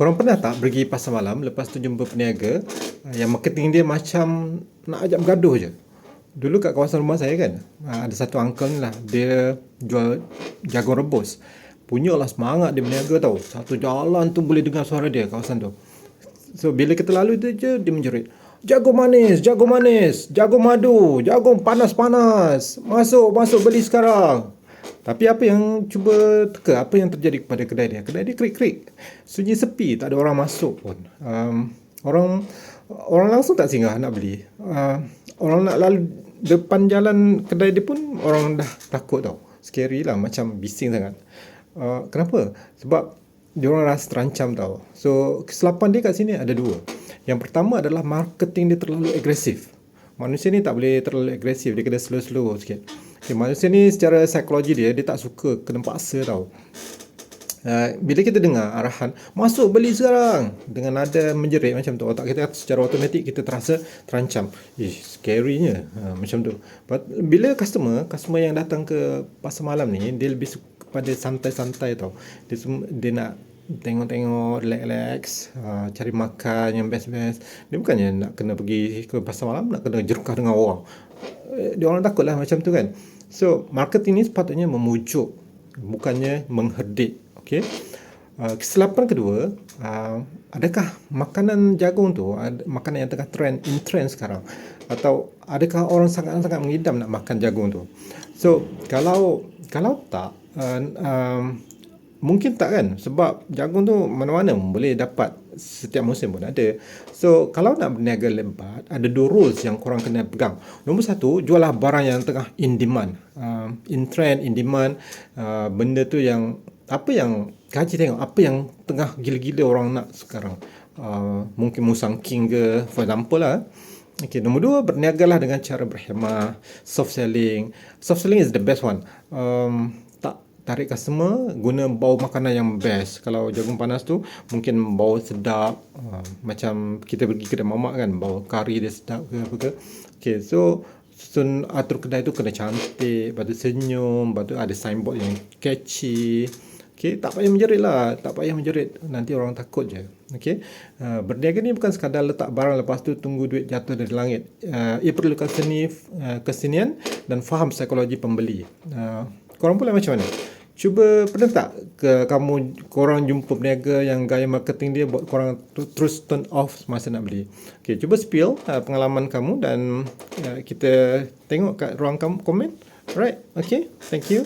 Korang pernah tak pergi pasar malam, lepas tu jumpa peniaga yang marketing dia macam nak ajak bergaduh je? Dulu kat kawasan rumah saya kan, ada satu uncle ni lah, dia jual jagung rebus. Punyalah semangat dia berniaga tau. Satu jalan tu boleh dengar suara dia kawasan tu. So bila kita lalu tu je, dia menjerit, jagung manis, jagung manis, jagung madu, jagung panas-panas, masuk, masuk beli sekarang. Tapi apa yang cuba teka, apa yang terjadi kepada kedai dia? Kedai dia krik-krik, sunyi sepi, tak ada orang masuk pun. Orang orang langsung tak singgah nak beli. Orang nak lalu depan jalan kedai dia pun orang dah takut tau. Scary lah, macam bising sangat. Kenapa? Sebab diorang rasa terancam tau. So kesilapan dia kat sini ada dua. Yang pertama adalah marketing dia terlalu agresif. Manusia ni tak boleh terlalu agresif, dia kena slow-slow sikit. Okay, manusia ni secara psikologi dia tak suka kena paksa tau. Bila kita dengar arahan, masuk beli sekarang, dengan nada menjerit macam tu, otak kita secara automatik kita terasa terancam. Scary-nya macam tu. But bila customer yang datang ke pasar malam ni, dia lebih suka pada santai-santai tau. Dia nak tengok-tengok, relax, cari makan yang best-best. Dia bukannya nak kena pergi ke pasar malam, nak kena jerukah dengan orang. Dia orang takut lah macam tu kan. So marketing ni sepatutnya memujuk, bukannya mengherdik. Okay. Kesilapan kedua, adakah makanan jagung tu makanan yang tengah in trend sekarang, atau adakah orang sangat-sangat mengidam nak makan jagung tu? So kalau tak, mungkin tak kan, sebab jagung tu mana-mana boleh dapat, setiap musim pun ada. So kalau nak berniaga lebat, ada dua rules yang korang kena pegang. Nombor satu, jualah barang yang tengah in demand, in trend, in demand. Benda tu yang kaji tengok apa yang tengah gila-gila orang nak sekarang. Mungkin Musang King ke, for example lah. Okay, nombor dua, berniagalah dengan cara berhemah, soft selling. Soft selling is the best one. Tak tarik customer, guna bau makanan yang best. Kalau jagung panas tu mungkin bau sedap, macam kita pergi kedai mamak kan, bau kari dia sedap ke apa ke. Okay, so atur kedai tu kena cantik, lepas tu senyum, lepas tu ada signboard yang catchy. Okay, tak payah menjerit lah, tak payah menjerit, nanti orang takut je. Okay, berniaga ni bukan sekadar letak barang lepas tu tunggu duit jatuh dari langit. Ia perlukan kesenian dan faham psikologi pembeli. Korang pula macam mana? Cuba, pernah tak korang jumpa peniaga yang gaya marketing dia buat korang terus turn off masa nak beli? Okay, cuba spill pengalaman kamu dan kita tengok kat ruang komen. Alright, okay, thank you.